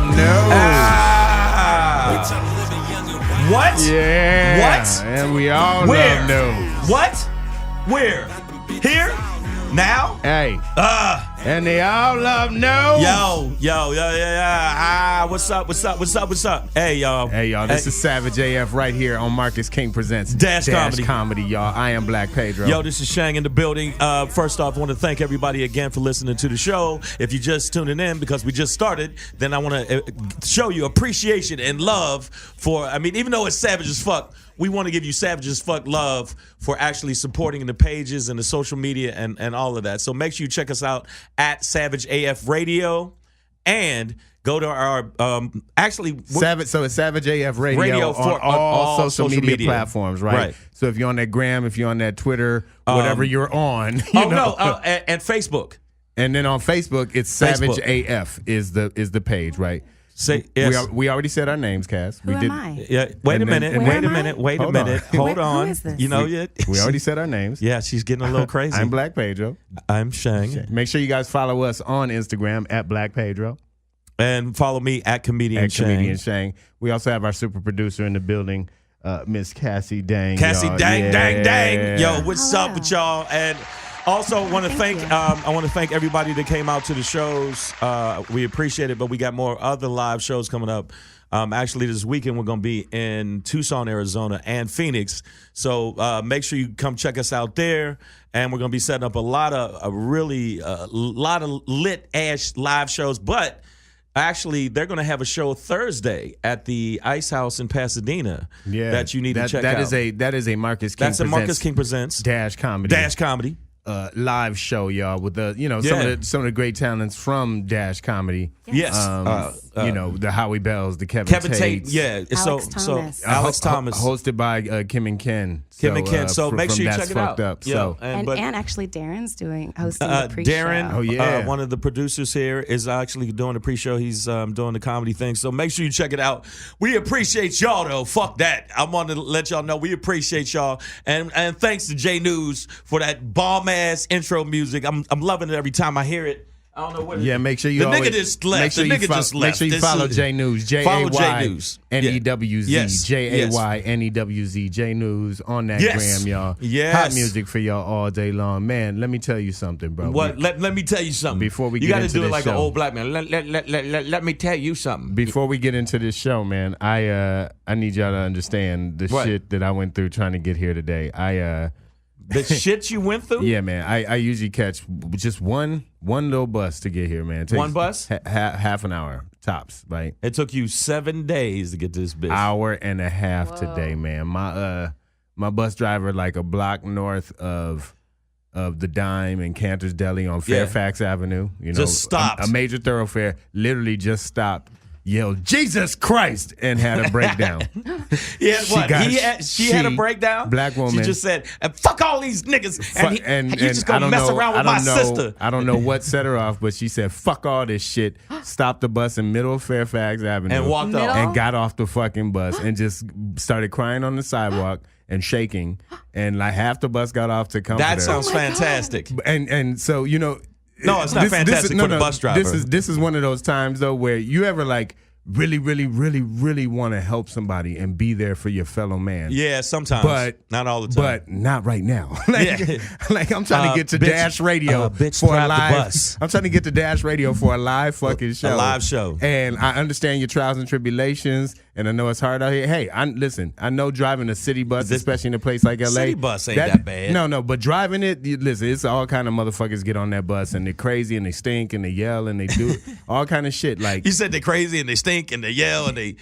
love news. What? Yeah. What? And we all Where? love news. What? Where? Here? Now? Hey. And they all love news. Yo. What's up? Hey, y'all. This is Savage AF right here on Marcus King Presents Dash Comedy, y'all. I am Black Pedro. Yo, this is Shang in the building. First off, I want to thank everybody again for listening to the show. If you're just tuning in because we just started, then I want to show you appreciation and love for, even though it's savage as fuck, we want to give you savage as fuck love for actually supporting the pages and the social media and all of that. So make sure you check us out at Savage AF Radio and go to our Savage. So it's Savage AF Radio for on all social media platforms, right? So if you're on that Gram, if you're on that Twitter, whatever you're on, and Facebook. And then on Facebook, it's Savage AF is the page, right? Yes. We already said our names, Cass. Who am I? Yeah. Wait a minute. Hold on. Who is this? We already said our names. Yeah, she's getting a little crazy. I'm Black Pedro. I'm Shang. Make sure you guys follow us on Instagram at Black Pedro. And follow me at Comedian Shang. We also have our super producer in the building, Miss Cassie Dang. Dang. Yo, what's up with y'all? And also, I want to thank everybody that came out to the shows. We appreciate it, but we got more other live shows coming up. Actually, this weekend we're going to be in Tucson, Arizona, and Phoenix. So make sure you come check us out there. And we're going to be setting up a lot of lit ass live shows. But actually, they're going to have a show Thursday at the Ice House in Pasadena. Yeah, that you need to check out. That is a Marcus King. That's a Marcus King Presents Dash Comedy. Live show, y'all, with some of the great talents from Dash Comedy. Yes, the Howie Bells, the Kevin Tate. Yeah, Alex Thomas, hosted by Kim and Ken. So make sure you check it out. And actually, Darren's hosting the pre-show. Darren, one of the producers here, is actually doing the pre-show. He's doing the comedy thing. So make sure you check it out. We appreciate y'all, though. Fuck that. I want to let y'all know we appreciate y'all. And thanks to J News for that bomb-ass intro music. I'm loving it every time I hear it. I don't know what. Yeah, make sure you. The nigga just left. Make sure you follow J News. JAYNEWZ. JAYNEWZ. J News on that gram, y'all. Yes. Hot music for y'all all day long, man. Let me tell you something, bro. What? Let me tell you something. Before we you get into do it this like show, an old black man. Let me tell you something. Before we get into this show, man, I need y'all to understand the shit that I went through trying to get here today. The shit you went through? Yeah, man. I usually catch just one little bus to get here, man. One bus? Half an hour tops, right? It took you 7 days to get to this bitch. Hour and a half today, man. My bus driver, like a block north of the Dime and Cantor's Deli on Fairfax Avenue. Just stopped. A major thoroughfare. Literally just stopped. Yelled Jesus Christ and had a breakdown. She had a breakdown. Black woman. She just said, "Fuck all these niggas," and you just gonna mess around with my sister. I don't know what set her off, but she said, "Fuck all this shit." Stopped the bus in middle of Fairfax Avenue and walked off and got off the fucking bus and just started crying on the sidewalk and shaking. And like half the bus got off to comfort her. That sounds fantastic. And so No, it's not fantastic for the bus driver. This is one of those times though where you ever like really, really, really, really want to help somebody and be there for your fellow man. Yeah, sometimes, but not all the time. But not right now. Like I'm trying to get to Dash Radio for a live. I'm trying to get to Dash Radio for a live fucking show. A live show. And I understand your trials and tribulations, and I know it's hard out here. Hey, I know driving a city bus, especially in a place like LA. City bus ain't that bad. No, but driving it, listen, it's all kind of motherfuckers get on that bus and they're crazy and they stink and they yell and they do all kind of shit. Like you said, they're crazy and they stink and they yell and they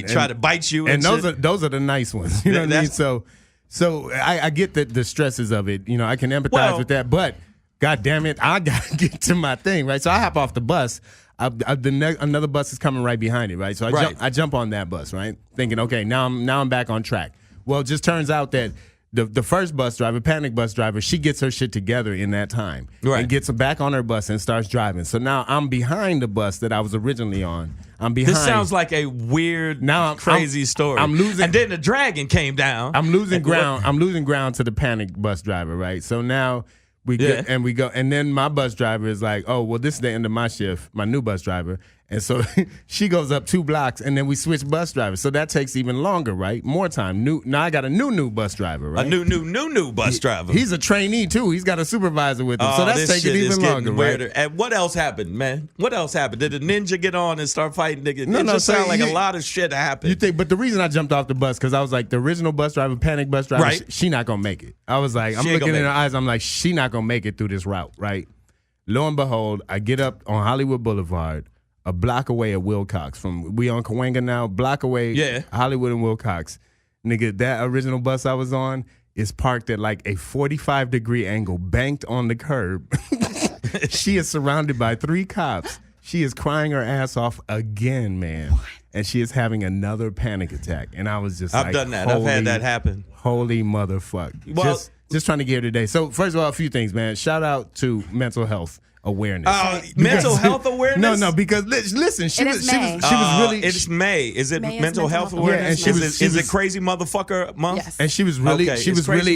try to bite you. And those are the nice ones. You know what I mean? So I get the stresses of it. I can empathize with that, but God damn it, I gotta get to my thing, right? So I hop off the bus. Another bus is coming right behind it, right? So I jump on that bus, right? Thinking, okay, now I'm back on track. Well, it just turns out that the first bus driver, panic bus driver, she gets her shit together in that time. Right. And gets back on her bus and starts driving. So now I'm behind the bus that I was originally on. I'm behind. This sounds like a weird, crazy story. I'm losing. And then the dragon came down. I'm losing ground. I'm losing ground to the panic bus driver, right? So now we go, and then my bus driver is like, oh, well, this is the end of my shift, my new bus driver. And so she goes up 2 blocks, and then we switch bus drivers. So that takes even longer, right? More time. Now I got a new bus driver, right? A new bus driver. He's a trainee, too. He's got a supervisor with him. So that's taking even longer, right? And what else happened, man? What else happened? Did the ninja get on and start fighting niggas? No, it just sound like a lot of shit happened. But the reason I jumped off the bus, because I was like, the original bus driver, panic bus driver, right. she not going to make it. I was like, I'm looking in her eyes. I'm like, she not going to make it through this route, right? Lo and behold, I get up on Hollywood Boulevard, a block away at Wilcox. We on Cahuenga now, block away, Hollywood and Wilcox. Nigga, that original bus I was on is parked at like a 45-degree angle, banked on the curb. She is surrounded by 3 cops. She is crying her ass off again, man. What? And she is having another panic attack. And I was just I've done that. I've had that happen. Holy motherfuck. Well, just trying to get her today. So first of all, a few things, man. Shout out to mental health awareness. Mental health awareness? No, because listen, she was really. It's May. Is it May mental health awareness? Yeah, and is it crazy motherfucker month? Yes. And she was really,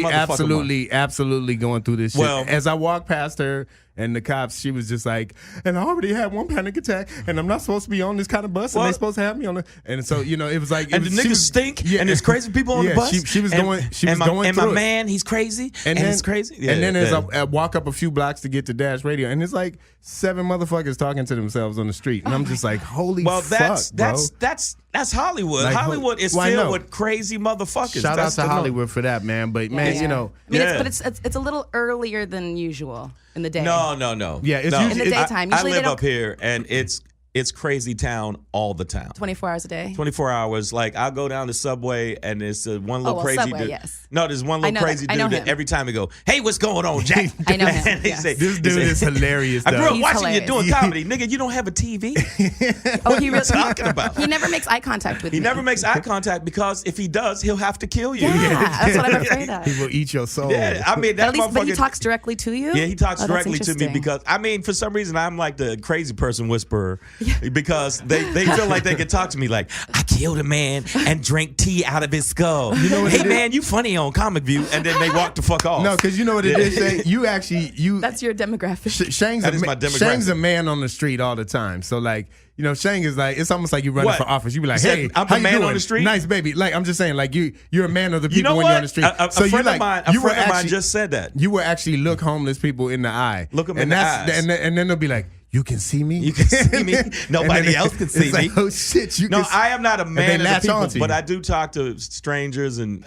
month. absolutely going through this shit. Well, as I walked past her and the cops, she was just like, and I already had 1 panic attack, and I'm not supposed to be on this kind of bus, and they're supposed to have me on it. And so, it was like, and the niggas stink, and there's crazy people on the bus. She was going through and my man, he's crazy, and it's crazy. Yeah, and then as I walk up a few blocks to get to Dash Radio, and it's like 7 motherfuckers talking to themselves on the street, and I'm just like, holy fuck, bro. That's Hollywood. Like, Hollywood is filled with crazy motherfuckers. Shout out to Hollywood for that, man. But man, I mean, it's a little earlier than usual in the day. No. Yeah, it's in the daytime. I Usually live up here, and it's crazy town all the time. 24 hours a day. 24 hours. Like, I'll go down the subway, and there's one little crazy Subway, dude. Yes. No, there's one little crazy dude that every time he go, hey, what's going on, Jack? I know him. He say, this dude is hilarious. I grew up watching hilarious. you doing comedy. Nigga, you don't have a TV? Oh, he really talking about? He never makes eye contact with me. He never makes eye contact because if he does, he'll have to kill you. Yeah, that's what I'm afraid of. He will eat your soul. Yeah, I mean, that motherfucker. But he talks directly to you? Yeah, he talks that's directly to me because, I mean, for some reason, I'm like the crazy person whisperer because they feel like they can talk to me like, I killed a man and drank tea out of his skull. You know what hey, man, you funny on Comic View. And then they walk the fuck off. No, because you know what it is, Shay? That's your demographic. Shang's a man on the street all the time. So, like, Shang is like, it's almost like you running for office. You be like, hey, I'm how a you man doing? On the street? Nice, baby. Like, I'm just saying, like, you're a man of the people when what? you're on the street. A friend of mine just said that. You will actually look homeless people in the eye. Look them in the eyes. And then they'll be like, you can see me? You can see me? Nobody else can see me. Like, oh, shit. I am not a man of the people, but I I do talk to strangers. And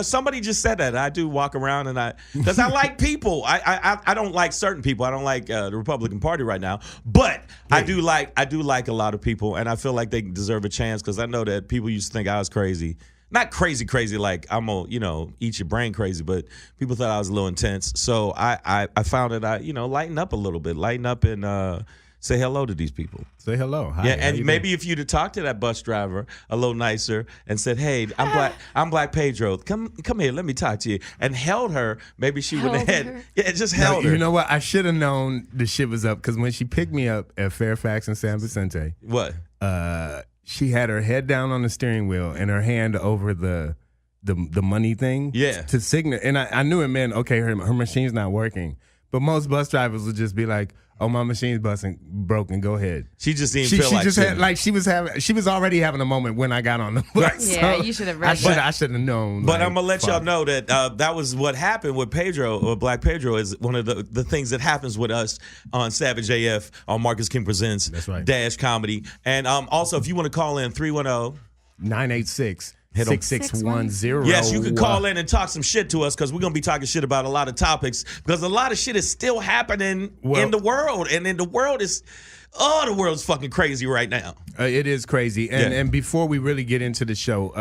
somebody just said that. I do walk around because I like people. I don't like certain people. I don't like the Republican Party right now. But I do like a lot of people. And I feel like they deserve a chance because I know that people used to think I was crazy. Not crazy like I'm gonna, eat your brain crazy, but people thought I was a little intense. So I found that I, lighten up a little bit, lighten up and say hello to these people. Say hello. Hi, yeah, and maybe if you'd have talked to that bus driver a little nicer and said, hey, I'm Black Pedro. Come here, let me talk to you. And held her, maybe she would have had. Yeah, just held her. You know what? I should have known the shit was up because when she picked me up at Fairfax and San Vicente. What? She had her head down on the steering wheel and her hand over the money thing to signal. And I knew it meant, okay, her machine's not working. But most bus drivers would just be like, oh, my machine's broken, go ahead. She just didn't feel like just had, like she was already having a moment when I got on the bus. Yeah, you should have read that. I should have known. But I'm going to let y'all know that that was what happened with Pedro, or Black Pedro, is one of the things that happens with us on Savage AF, on Marcus King Presents, That's right. Dash Comedy. And also, if you want to call in, 310-986. 6610. Yes, you can call in and talk some shit to us because we're going to be talking shit about a lot of topics because a lot of shit is still happening in the world. And in the world is, the world's fucking crazy right now. It is crazy. And before we really get into the show,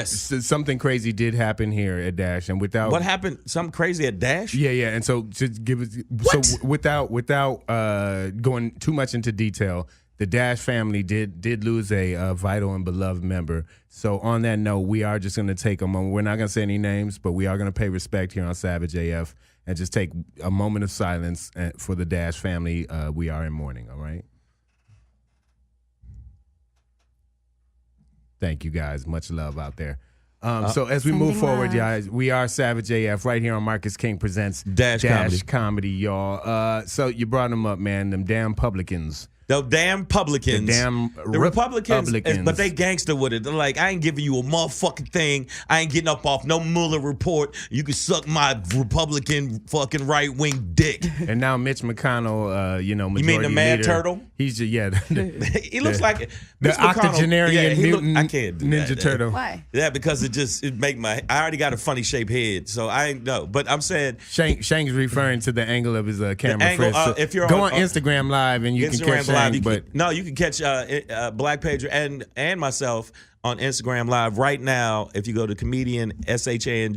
something crazy did happen here at Dash. And without what happened? Something crazy at Dash? Yeah. And so to give us, so without going too much into detail, the Dash family did lose a vital and beloved member. So on that note, we are just going to take a moment. We're not going to say any names, but we are going to pay respect here on Savage AF and just take a moment of silence for the Dash family. We are in mourning, all right? Thank you, guys. Much love out there. So as we move forward, guys, we are Savage AF right here on Marcus King Presents Dash Comedy, y'all. So you brought them up, man, them damn publicans. The damn publicans. The Republicans, but they gangster with it. They're like, I ain't giving you a motherfucking thing. I ain't getting up off no Mueller report. You can suck my Republican fucking right-wing dick. And now Mitch McConnell, majority you mean the mad leader, turtle? He's just, he looks like the octogenarian mutant I can't do Ninja that. Turtle. Why? Yeah, because it make I already got a funny shaped head, so I ain't know. But I'm saying Shank's referring to the angle of his camera. angle, so if you're go on Instagram Live and you can catch Shank. You can catch Black Pedro and myself on Instagram Live right now. If you go to comedian SHANG,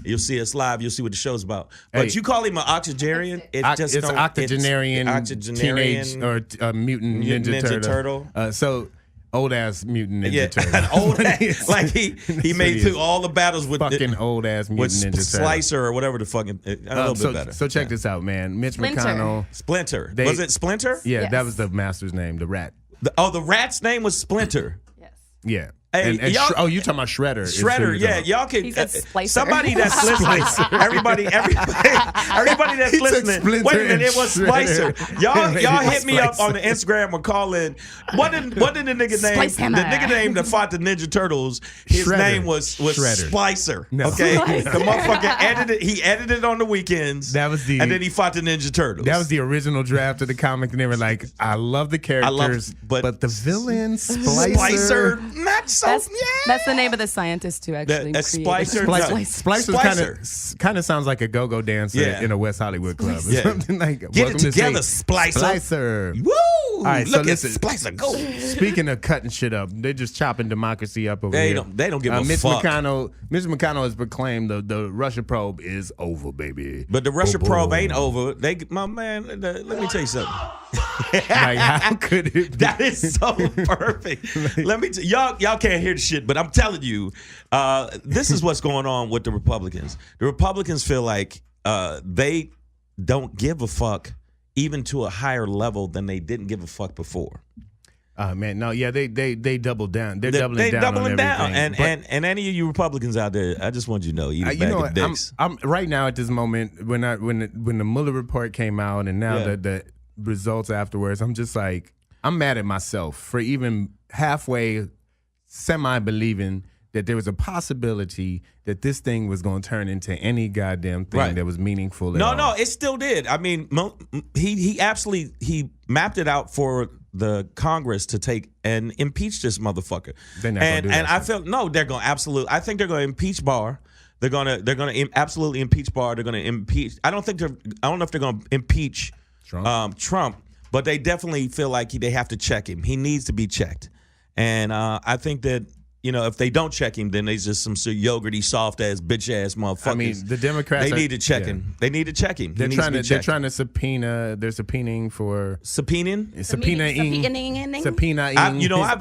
you'll see us live. You'll see what the show's about. But you call him an octogenarian? It's octogenarian teenage or mutant Ninja Turtle. So old ass mutant Ninja Turtle. An old ass, like he made through all the battles with fucking old ass mutant Ninja Turtle. Slicer or whatever the fucking a little bit better. So check this out, man. Mitch Splinter. McConnell. Splinter. Was it Splinter? Yeah, Yes. that was the master's name, the rat. The rat's name was Splinter. Yes. Yeah. Hey, and you talking about Shredder? Shredder, yeah, y'all can. He said Splicer. Somebody that's listening, everybody that's listening. Wait a minute, it was Shredder. Splicer. Y'all hit me up on the Instagram or call in. What did the nigga name? Splice hammer. The nigga name that fought the Ninja Turtles. His Shredder. name was Shredder. Splicer. No. Okay, Splicer. the motherfucker edited. He edited on the weekends. That was and then he fought the Ninja Turtles. That was the original draft of the comic, and they were like, "I love the characters, but the villain Splicer, not so. That's the name of the scientist who actually created Splicer. Splicer kind of sounds like a go-go dancer in a West Hollywood club or something like. Get Welcome it together, to Splicer. Splicer. Woo! All right, Look so at listen, Splicer go. Speaking of cutting shit up, they're just chopping democracy up over here. They don't give a Mitch fuck. Mitch McConnell has proclaimed the Russia probe is over, baby. But the Russia probe ain't over. My man, let me tell you something. Like, how could it be? That is so perfect. Let me y'all can't hear the shit, but I'm telling you, this is what's going on with the Republicans. The Republicans feel like they don't give a fuck even to a higher level than they didn't give a fuck before. Man, no, yeah, they doubled down. They're doubling down on everything. And any of you Republicans out there, I just want you to know, eat a bag of dicks. I'm right now at this moment when the Mueller report came out, and now the results afterwards, I'm just like, I'm mad at myself for even halfway semi-believing that there was a possibility that this thing was going to turn into any goddamn thing that was meaningful at all. No, it still did. I mean, he mapped it out for the Congress to take and impeach this motherfucker. They're not gonna do that I felt they're going to absolutely. I think they're going to impeach Barr. They're going to absolutely impeach Barr. They're going to impeach. I don't know if they're going to impeach Trump, but they definitely feel like they have to check him. He needs to be checked, and I think that. If they don't check him, then they's just some sort of yogurty, soft ass, bitch ass motherfuckers. I mean, the Democrats need to check him. They need to check him. They're trying to subpoena. They're subpoenaing for subpoenaing.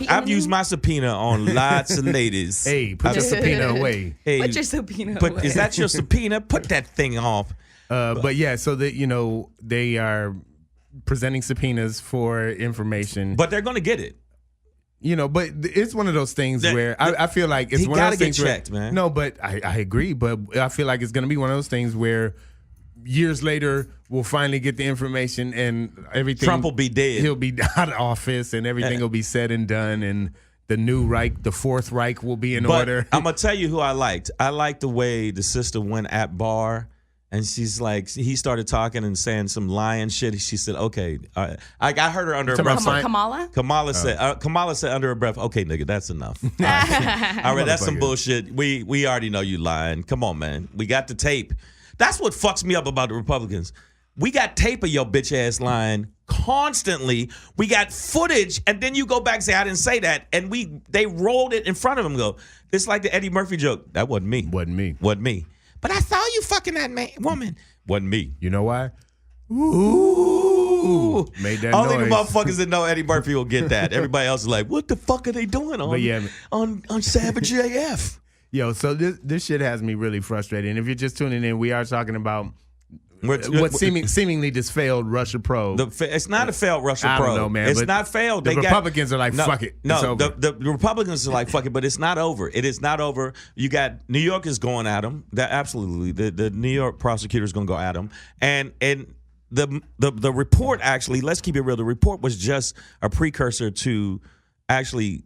I've used my subpoena on lots of ladies. Hey, put your subpoena away. Hey, put your subpoena away. Is that your subpoena? Put that thing off. But yeah, so that they are presenting subpoenas for information, but they're going to get it. But it's one of those things where I feel like it's one of those things checked, man. No, but I agree. But I feel like it's going to be one of those things where years later we'll finally get the information and everything. Trump will be dead. He'll be out of office and everything will be said and done. And the new Reich, the Fourth Reich, will be in order. I'm going to tell you who I liked. I liked the way the sister went at Barr. And she's like, he started talking and saying some lying shit. She said, "Okay." I heard her under her breath. Kamala said under her breath, "Okay, nigga, that's enough." All right, that's some bullshit. We already know you lying. Come on, man. We got the tape. That's what fucks me up about the Republicans. We got tape of your bitch ass lying constantly. We got footage, and then you go back and say, "I didn't say that," and they rolled it in front of them. Go, it's like the Eddie Murphy joke. That wasn't me. Wasn't me. But I saw you fucking that woman. Wasn't me. You know why? Ooh. Made that Only noise. the motherfuckers that know Eddie Murphy will get that. Everybody else is like, what the fuck are they doing on Savage AF? Yo, so this shit has me really frustrated. And if you're just tuning in, we are talking about what seemingly just failed Russia probe. It's not a failed Russia probe. I don't know, man. It's not failed. The Republicans are like, fuck it. No, it's over. The Republicans are like, fuck it, but it's not over. It is not over. You got New York is going at them. Absolutely. The New York prosecutor is going to go at them. And the report actually, let's keep it real. The report was just a precursor to actually,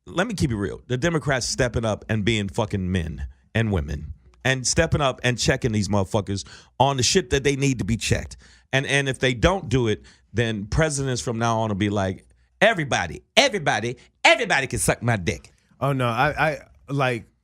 let me keep it real. The Democrats stepping up and being fucking men and women and stepping up and checking these motherfuckers on the shit that they need to be checked. And if they don't do it, then presidents from now on will be like, everybody can suck my dick. Oh no,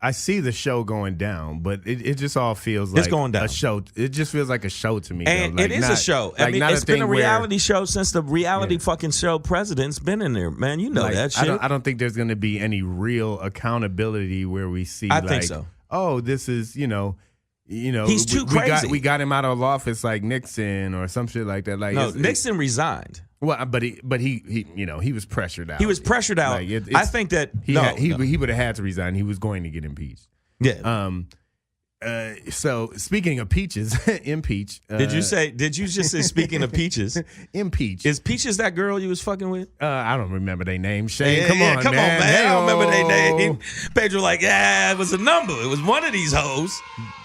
I see the show going down, but it just all feels like it's going down. A show. It just feels like a show to me. And it is a show. I mean, it's been a reality show since the reality fucking show president's been in there, man. You know that shit. I don't think there's going to be any real accountability where we see. I think so. Oh, this is he's too crazy. We got him out of office like Nixon or some shit like that. Like no, Nixon resigned. Well, but he he was pressured out. He was pressured out. I think that he would have had to resign. He was going to get impeached. Yeah. So speaking of peaches, impeach. Did you just say speaking of peaches? Impeach. Is Peaches that girl you was fucking with? I don't remember their name. Shane, come on, man. I don't remember their Hey-o. name. Pedro like, it was a number. It was one of these hoes.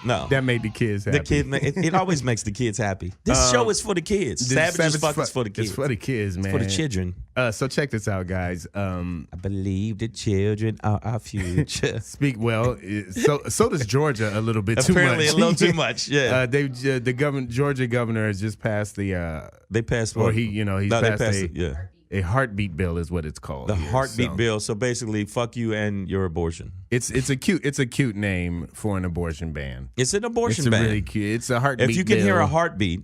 No. That made the kids happy. It always makes the kids happy. This show is for the kids. Savage as fuck is for the kids. It's for the kids, man. It's for the children. So check this out, guys. I believe the children are our future. So does Georgia a little bit too much. Apparently a little too much. Yeah. Georgia governor has just passed the. They passed or what? he's passed yeah. A heartbeat bill is what it's called. The heartbeat bill. So basically, fuck you and your abortion. It's a cute name for an abortion ban. It's an abortion ban. It's really cute. It's a heartbeat. If you can hear a heartbeat.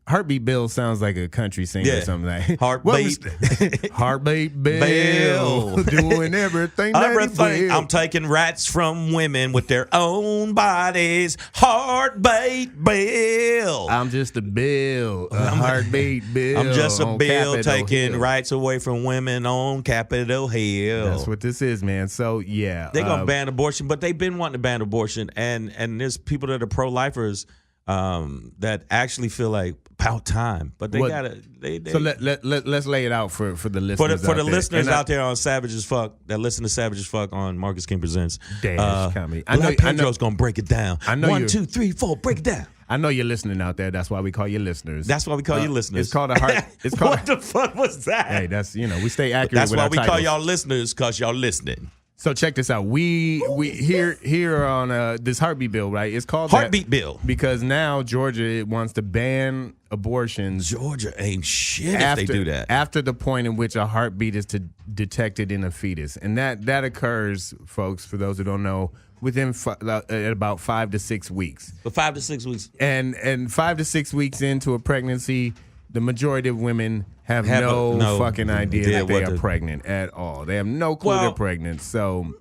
Heartbeat Bill sounds like a country singer or something like Heartbeat Bill doing everything. I'm taking rats from women with their own bodies. Heartbeat Bill. I'm just a bill. Heartbeat Bill. I'm just a bill Capitol taking Hill. rights away from women on Capitol Hill. That's what this is, man. So yeah, they're gonna ban abortion, but they've been wanting to ban abortion, and there's people that are pro-lifers that actually feel like about time, but they gotta. So let's lay it out for the listeners. For the listeners out there on Savage as Fuck that listen to Savage as Fuck on Marcus King Presents. Comedy. Black Pedro's gonna break it down. I know 1, 2, 3, 4, break it down. I know you're listening out there. That's why we call you listeners. That's why we call you listeners. It's called a heart. It's called. What the fuck was that? Hey, that's we stay accurate. That's with why our we titles. call y'all listeners, cause y'all listening. So check this out. We here on this heartbeat bill, right? It's called heartbeat bill because now Georgia wants to ban abortions. Georgia ain't shit if they do that. After the point in which a heartbeat is detected in a fetus, and that occurs, folks. For those who don't know, within about 5 to 6 weeks. But 5 to 6 weeks, and 5 to 6 weeks into a pregnancy, the majority of women have no fucking idea that they are pregnant at all. They have no clue they're pregnant. So,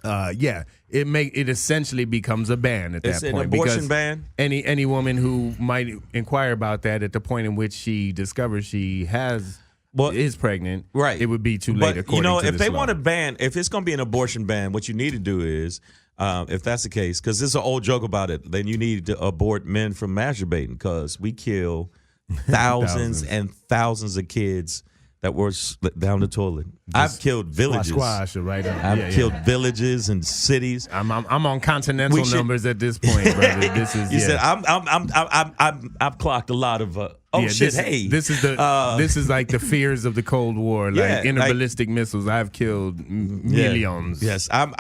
it essentially becomes a ban at that point. It's an abortion ban. Any woman who might inquire about that at the point in which she discovers she is pregnant, right? It would be too late. According to if they law. want to ban, if it's going to be an abortion ban, what you need to do is, if that's the case, because there's an old joke about it, then you need to abort men from masturbating because we kill thousands and thousands of kids that were down the toilet. I've killed villages. I've killed villages and cities. I'm on continental numbers at this point, brother. This is you said I've clocked a lot of this is like the fears of the Cold War, like interballistic missiles. I've killed millions. Yes, I'm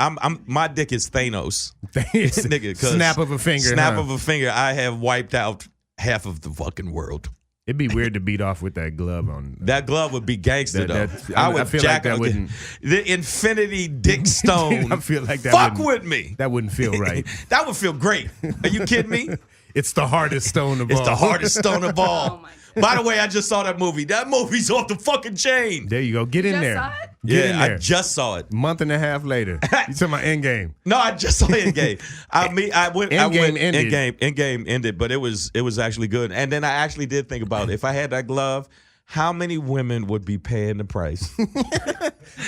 my dick is Thanos. Nigga, snap of a finger. Snap of a finger. I have wiped out half of the fucking world. It'd be weird to beat off with that glove on. That glove would be gangster, though. I feel like that wouldn't. The Infinity Dick Stone. I feel like that. Fuck with me. That wouldn't feel right. That would feel great. Are you kidding me? It's the hardest stone of all. It's the hardest stone of all. Oh By the way, I just saw that movie. That movie's off the fucking chain. There you go. Get in there. Saw it? Get in there. I just saw it. Month and a half later. You talking about Endgame? No, I just saw Endgame. Endgame ended, but it was actually good. And then I actually did think about if I had that glove, how many women would be paying the price?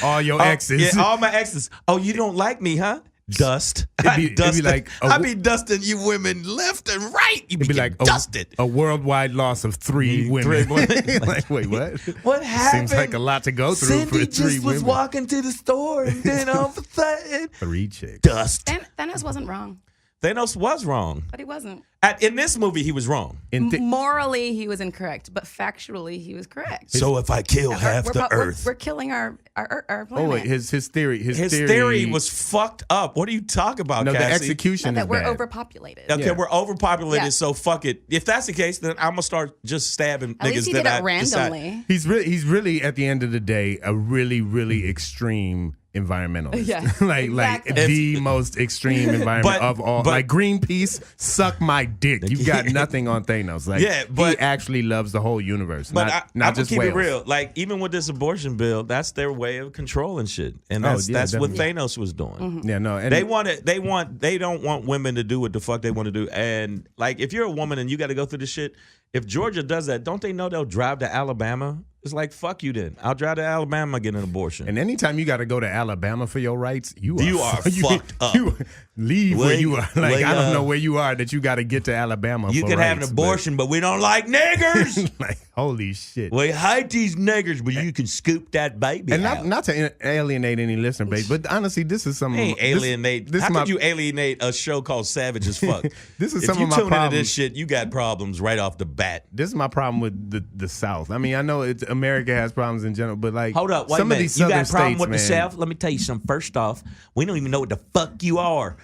All your exes. Yeah, all my exes. Oh, you don't like me, huh? Dust. It'd be like I'd be dusting you women left and right. You'd be like dusted. A worldwide loss of 3 women. Like, wait, what? What happened? Seems like a lot to go through Cindy for 3 just women. was walking to the store and then all of a sudden 3 chicks. Dust. Thanos wasn't wrong. Thanos was wrong. But he wasn't. In this movie, he was wrong. Morally, he was incorrect, but factually, he was correct. So if I kill half the Earth, we're killing our planet. Oh, wait, his theory. His theory was fucked up. What are you talking about, No, Cassie? the execution that is we're bad. overpopulated. Okay, we're overpopulated, Yeah. so fuck it. If that's the case, then I'm gonna start just stabbing At niggas least he that did I it randomly. He's really at the end of the day a really extreme environmentalist. Yeah, like exactly. the most extreme environment of all. Like Greenpeace, suck my dick. You've got nothing on Thanos. Like he actually loves the whole universe. But not I'm just keep whales. it real. Like even with this abortion bill, that's their way of controlling shit, and that's what Thanos was doing. Mm-hmm. Yeah, no, and they don't want women to do what the fuck they want to do. And like if you're a woman and you got to go through this shit, if Georgia does that, don't they know they'll drive to Alabama? It's like, fuck you then. I'll drive to Alabama, get an abortion. And anytime you got to go to Alabama for your rights, you are fucked up. You leave where you are. Like, I don't know where you are that you got to get to Alabama you for can rights, have an abortion, but we don't like niggers. Like, holy shit. We hate these niggers, but you can scoop that baby and out. not to alienate any listener base, but honestly, this is some... Hey, alienate. How could you alienate a show called Savage as Fuck? This is if some you of my tune into problems. this shit, you got problems right off the bat. This is my problem with the South. I mean, I know America has problems in general, but like hold up, wait some a of minute. these You southern got a problem states, with the man. South? Let me tell you something. First off, we don't even know what the fuck you are.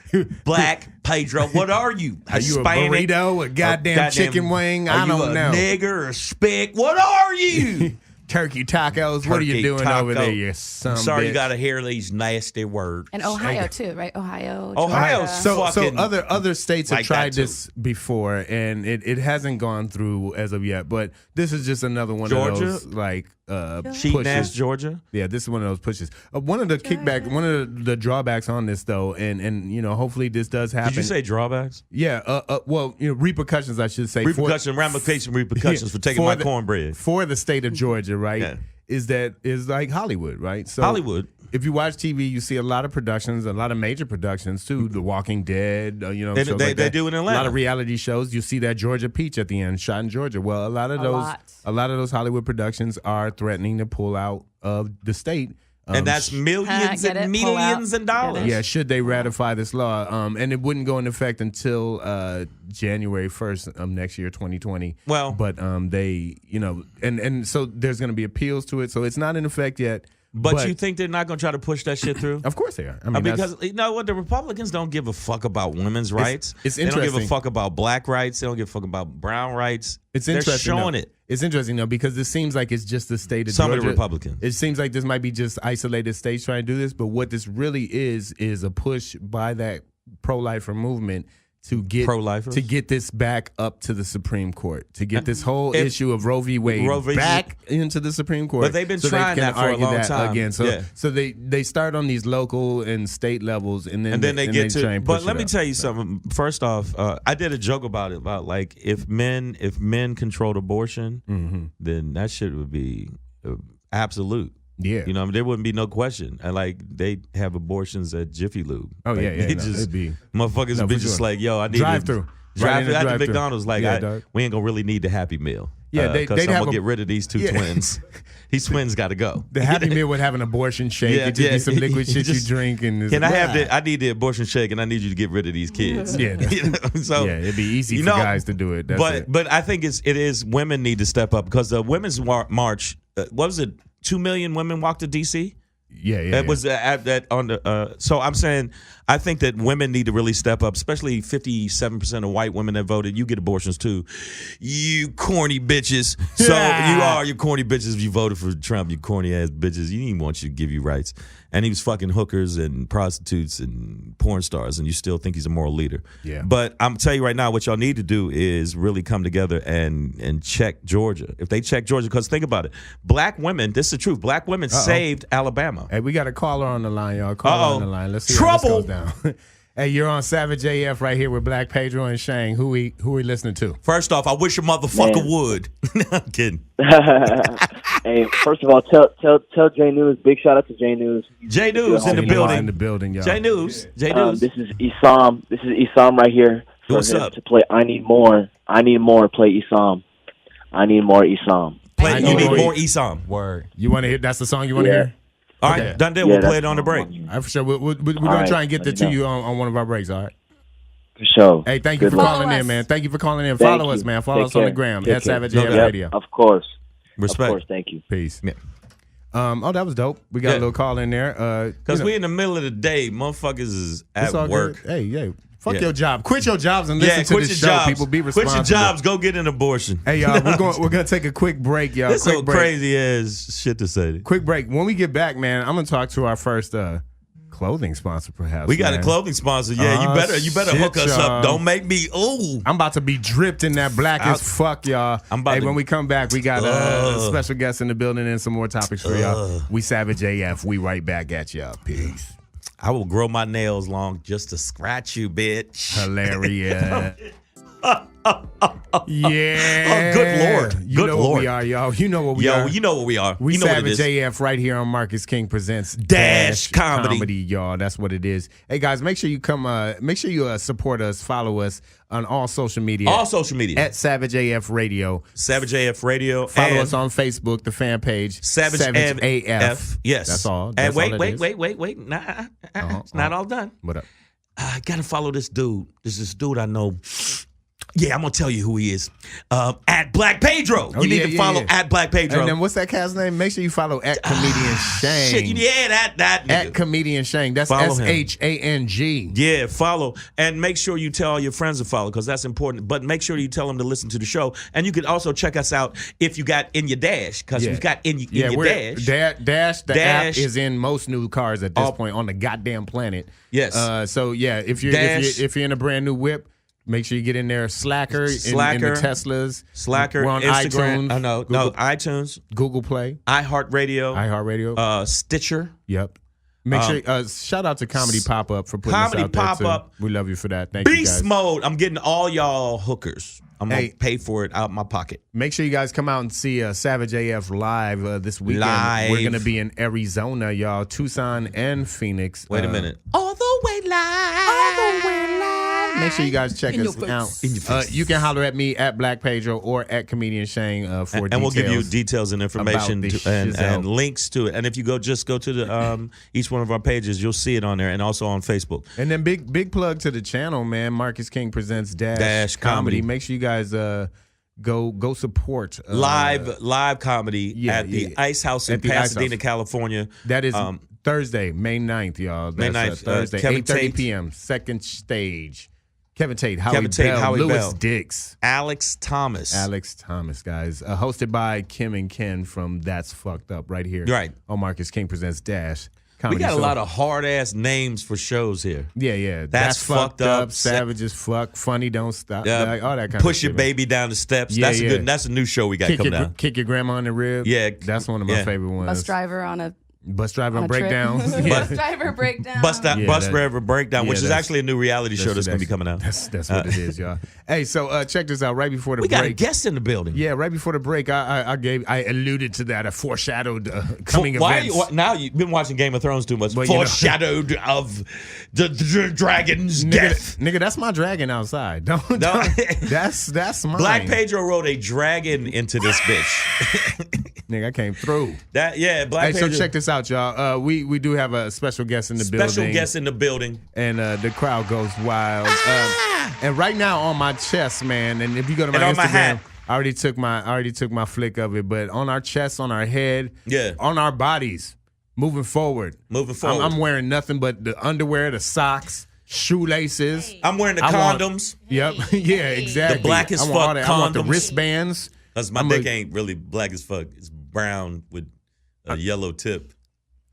Black Pedro, what are you? Are you a Hispanic? burrito, a goddamn chicken wing? I don't know. Are you a nigger or a spick? What are you? Turkey tacos. What are you doing over there, you son I'm sorry bitch? you got to hear these nasty words. And Ohio too, right? Ohio. Ohio's Georgia. So other states have like tried that, too. this before, and it hasn't gone through as of yet. But this is just another one Georgia? of those like Cheating ass pushes. Georgia. Yeah, this is one of those pushes. One of the one of the drawbacks on this though, and you know, hopefully this does happen. Did you say drawbacks? Yeah. Well, you know, repercussions, I should say. Ramifications for taking my cornbread. For the state of Georgia, right? Yeah. Is like Hollywood, right? So Hollywood. If you watch TV, you see a lot of productions, a lot of major productions too. The Walking Dead, you know, shows like they that. do in Atlanta. A lot of reality shows. You see that Georgia Peach at the end, shot in Georgia. Well, a lot of those Hollywood productions are threatening to pull out of the state. And that's millions and millions of dollars. Yeah, should they ratify this law? And it wouldn't go into effect until January 1st of next year, 2020. Well, but they, you know, and so there's going to be appeals to it. So it's not in effect yet. But you think they're not going to try to push that shit through? Of course they are. I mean, because you know what, the Republicans don't give a fuck about women's rights. It's they don't interesting. give a fuck about black rights. They don't give a fuck about brown rights. It's They're interesting. showing it. It's interesting though because this seems like it's just the state of Some Georgia. of the Republicans. It seems like this might be just isolated states trying to do this, but what this really is a push by that pro-lifer movement to get this back up to the Supreme Court, to get this whole issue of Roe v. Wade back into the Supreme Court. But they've been trying that for a long time. Again. So they start on these local and state levels, and then they get to. try and But push let it me up. tell you something. First off, I did a joke about it, about like if men controlled abortion, then that shit would be absolute. Yeah, you know, I mean, there wouldn't be no question. And like they have abortions at Jiffy Lube. Oh like, yeah. It'd be motherfuckers be just like, yo, I need drive through. Drive at the McDonald's. Like, we ain't gonna really need the Happy Meal. Yeah, because I'm gonna get rid of these two twins. These twins got to go. The Happy Meal would have an abortion shake. It just be some liquid shit you drink. And can I have I need the abortion shake, and I need you to get rid of these kids. Yeah, so it'd be easy for guys to do it. But I think it is women need to step up because the women's march. What was it? 2 million women walked to D.C. Yeah. It was at that on the. So I'm saying I think that women need to really step up, especially 57% of white women that voted. You get abortions too, you corny bitches. So you corny bitches if you voted for Trump. You corny ass bitches. You didn't want you to give you rights, and he was fucking hookers and prostitutes and porn stars, and you still think he's a moral leader. Yeah. But I'm telling you right now, what y'all need to do is really come together and check Georgia. If they check Georgia, because think about it, black women. This is the truth. Black women saved Alabama. Hey, we got a caller on the line, y'all. Caller on the line. Let's see how this goes down. Hey, you're on Savage AF right here with Black Pedro and Shang. Who we listening to? First off, I wish a motherfucker would. I'm kidding. Hey, first of all, tell J News. Big shout out to J News. J News in the building. In the building, y'all. J News. J News. This is Isam. This is Isam right here. What's up? To play I Need More. I Need More. Play Isam. I Need More Isam. You need more Isam. Word. You want to hear? That's the song you want to hear? All right, done deal. We'll play it on the break. For sure. We're going to try and get that to you on one of our breaks, all right? For sure. Hey, thank you for calling in, man. Thank you for calling in. Follow us, man. Follow us on the gram at Savage AF Radio. Of course. Respect. Of course. Thank you. Peace. Yeah. Oh, that was dope. We got a little call in there. Because we in the middle of the day. Motherfuckers is at work. Good. Hey, fuck your job. Quit your jobs and listen to this show. Jobs. People, be responsible. Quit your jobs. Go get an abortion. Hey, y'all, we're gonna take a quick break, y'all. This quick so break. crazy ass shit to say. Quick break. When we get back, man, I'm gonna talk to our first clothing sponsor, perhaps. We got a clothing sponsor. Yeah, you better hook us up. Don't make me. Ooh, I'm about to be dripped in that black as fuck, y'all. When we come back, we got a special guest in the building and some more topics for y'all. We Savage AF. We right back at y'all. Peace. I will grow my nails long just to scratch you, bitch. Hilarious. Yeah. Oh, good Lord. You know what we are, y'all. You know what we are. You know what we are. We you know Savage what it is. AF right here on Marcus King Presents Dash Comedy. y'all. That's what it is. Hey, guys, make sure you come. Make sure you support us. Follow us on all social media. All social media. At Savage AF Radio. Savage AF Radio. Follow us on Facebook, the fan page. Savage AF. Yes. That's all. And wait. Nah, it's not all done. What up? I gotta follow this dude. There's this dude I know. Yeah, I'm gonna tell you who he is. At Black Pedro. You need to follow at Black Pedro. And then what's that cat's name? Make sure you follow at Comedian Shang. Shit, that nigga. At Comedian Shang. That's SHANG. Yeah, follow. And make sure you tell all your friends to follow because that's important. But make sure you tell them to listen to the show. And you can also check us out if you got in your dash because we've got in your dash. The app is in most new cars at this point on the goddamn planet. Yes. So yeah, if you're in a brand new whip, make sure you get in there. Slacker in the Teslas. Slacker. We're on Instagram. iTunes. iTunes. Google Play. iHeartRadio. Stitcher. Yep. Make sure shout out to Comedy Pop Up for putting Comedy us out there Pop too. Up. We love you for that. Thank you guys. Beast mode. I'm getting all y'all hookers. I'm gonna pay for it out of my pocket. Make sure you guys come out and see Savage AF live this weekend. We're gonna be in Arizona, y'all, Tucson and Phoenix. Wait a minute. All the way live. Make sure you guys check us out. You can holler at me at Black Pedro or at Comedian Shang for details. And we'll give you details and information and links to it. And if you go to the each one of our pages, you'll see it on there and also on Facebook. And then big plug to the channel, man. Marcus King Presents Dash Comedy. Make sure you guys go support live comedy at the Ice House in Pasadena, California. That is Thursday, May 9th, y'all. That's May 9th. Thursday, 8:30 p.m. Second stage. Kevin Tate, Howie Bell, Lewis Dix, Alex Thomas, guys. Hosted by Kim and Ken from That's Fucked Up right here. Right. On Marcus King Presents Dash Comedy. We got a lot of hard-ass names for shows here. Yeah. That's Fucked Up. Savage as Fuck. Funny Don't Stop. Like, all that kind Push of your shit, baby down the steps. That's a good. That's a new show we got coming down. Kick your grandma in the rib. Yeah. That's one of my favorite ones. Bus driver on a Bus driver breakdown. Bus driver breakdown. Bus driver breakdown, which is actually a new reality show that's going to be coming out. That's what it is, y'all. Hey, so check this out. Right before the break, we got a guest in the building. Yeah, right before the break, I alluded to that. I foreshadowed coming events. Now you've been watching Game of Thrones too much. Foreshadowed of the dragon's death. Nigga, that's my dragon outside. Don't. That's mine. Black Pedro rode a dragon into this bitch. Nigga, I came through. Black Pedro. So check this out, y'all. We do have a special guest in the building. Special guest in the building. And the crowd goes wild. And right now on my chest, man, and if you go to my Instagram, I already took my flick of it, but on our chest, on our head, on our bodies, moving forward. I'm wearing nothing but the underwear, the socks, shoelaces. I'm wearing the condoms. Yep. Yeah, exactly. The black as fuck condoms. I want the wristbands. Because my dick ain't really black as fuck. It's brown with a yellow tip.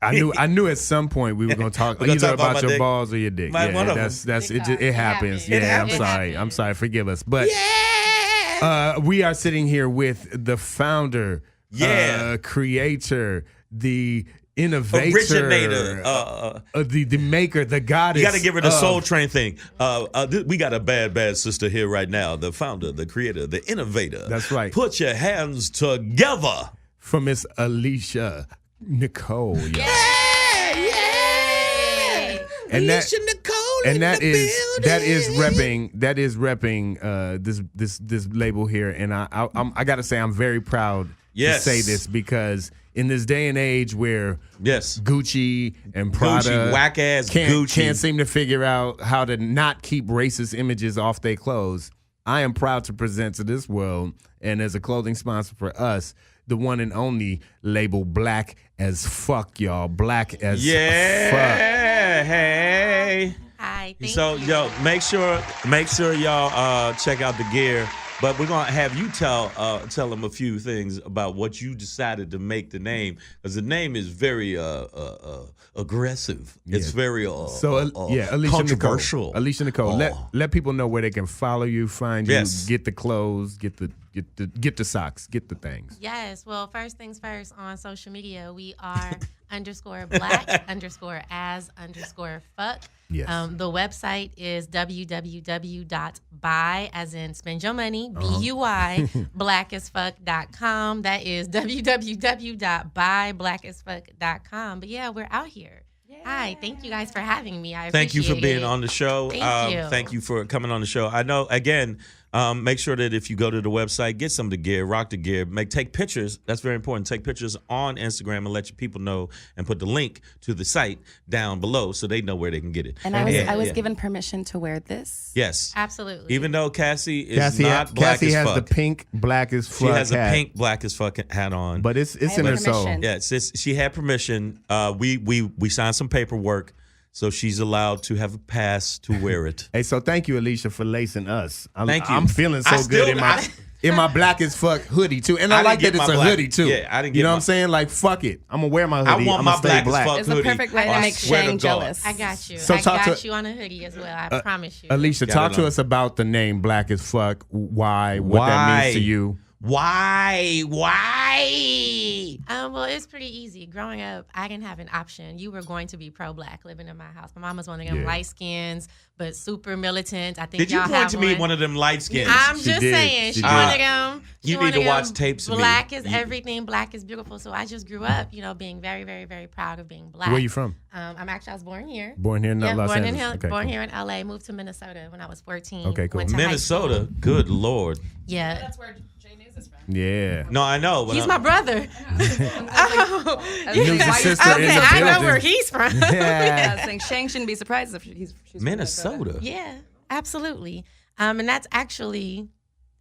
I knew at some point we were gonna talk either about your balls or your dick. It happens. I'm sorry. Forgive us. But we are sitting here with the founder, creator, the innovator, originator, the maker, the goddess. You got to give her the Soul Train thing. We got a bad sister here right now. The founder, the creator, the innovator. That's right. Put your hands together for Miss Alicia Nicole. Yeah. And Alicia Nicole. And that is repping this label here. And I got to say I'm very proud to say this because in this day and age where Yes. Gucci and Prada whack-ass can't Gucci. seem to figure out how to not keep racist images off their clothes, I am proud to present to this world, and as a clothing sponsor for us, the one and only label Black as Fuck, y'all. Black as Fuck. Hey. Hi, thank So, you. yo, make sure y'all check out the gear. But we're gonna have you tell them a few things about what you decided to make the name, because the name is very aggressive. It's very Alicia controversial. Nicole. Alicia Nicole, let people know where they can follow you, find you, Yes. get the clothes, get the socks, get the things. Yes. Well, first things first, on social media, we are _black_as_fuck. Yes. The website is www.buy, as in spend your money, BUY, blackasfuck.com. That is www.buyblackasfuck.com. But yeah, we're out here. Hi, thank you guys for having me. I Thank you for appreciate being it. on the show. Thank you. Thank you for coming on the show. I know, again, make sure that if you go to the website, get some of the gear, rock the gear, take pictures. That's very important. Take pictures on Instagram and let your people know, and put the link to the site down below so they know where they can get it. And I was given permission to wear this. Yes. Absolutely. Even though Cassie is not black Cassie as has fuck. the pink Black as Fuck She has a hat. pink black as fuck hat on. But it's I in have her soul. permission. Yeah, she had permission. We signed some paperwork, so she's allowed to have a pass to wear it. Hey, so thank you, Alicia, for lacing us. Thank you. I'm feeling so good in my Black as Fuck hoodie too, and I didn't like get that it's my a black- hoodie too. yeah, I didn't You get know my- what I'm saying? Like, fuck it, I'm gonna wear my I hoodie. want I'm my gonna stay black as fuck It's the hoodie. perfect way to I make swear to Shang God. jealous. I got you. So I talk got to- you on a hoodie as well. I promise you. Alicia, Got talk it to on. us about the name Black as Fuck. Why? What that means to you? Why? Well, it's pretty easy. Growing up, I didn't have an option. You were going to be pro-black living in my house. My mom was one of them Yeah. light skins, but super militant. I think Did you y'all point have to me one of them light skins? I'm She just did. saying, She she did. one of them. You she one need of to watch them, tapes of me. Black is everything. Black is beautiful. So I just grew up, being very, very, very proud of being black. Where you from? I was born here. Born here in Los born Angeles. Okay, born cool. here in LA. Moved to Minnesota when I was 14. Okay, cool. Went to high Minnesota? school. Good Lord. Yeah. That's where Jay News is from. Yeah. No, I know. But He's my brother. News and sister in the I know building. where he's from. Yeah. I was saying Shang shouldn't be surprised if she's from Minnesota. Yeah, absolutely. And that's actually,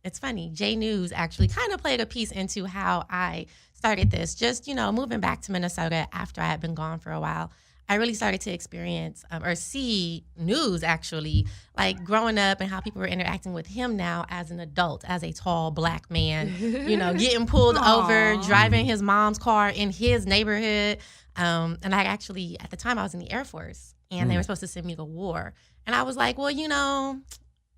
it's funny. J News actually kind of played a piece into how I started this. Just, moving back to Minnesota after I had been gone for a while, I really started to experience or see news actually, like growing up and how people were interacting with him now as an adult, as a tall black man, getting pulled over, driving his mom's car in his neighborhood. And I actually, at the time, I was in the Air Force and they were supposed to send me to war. And I was like, well,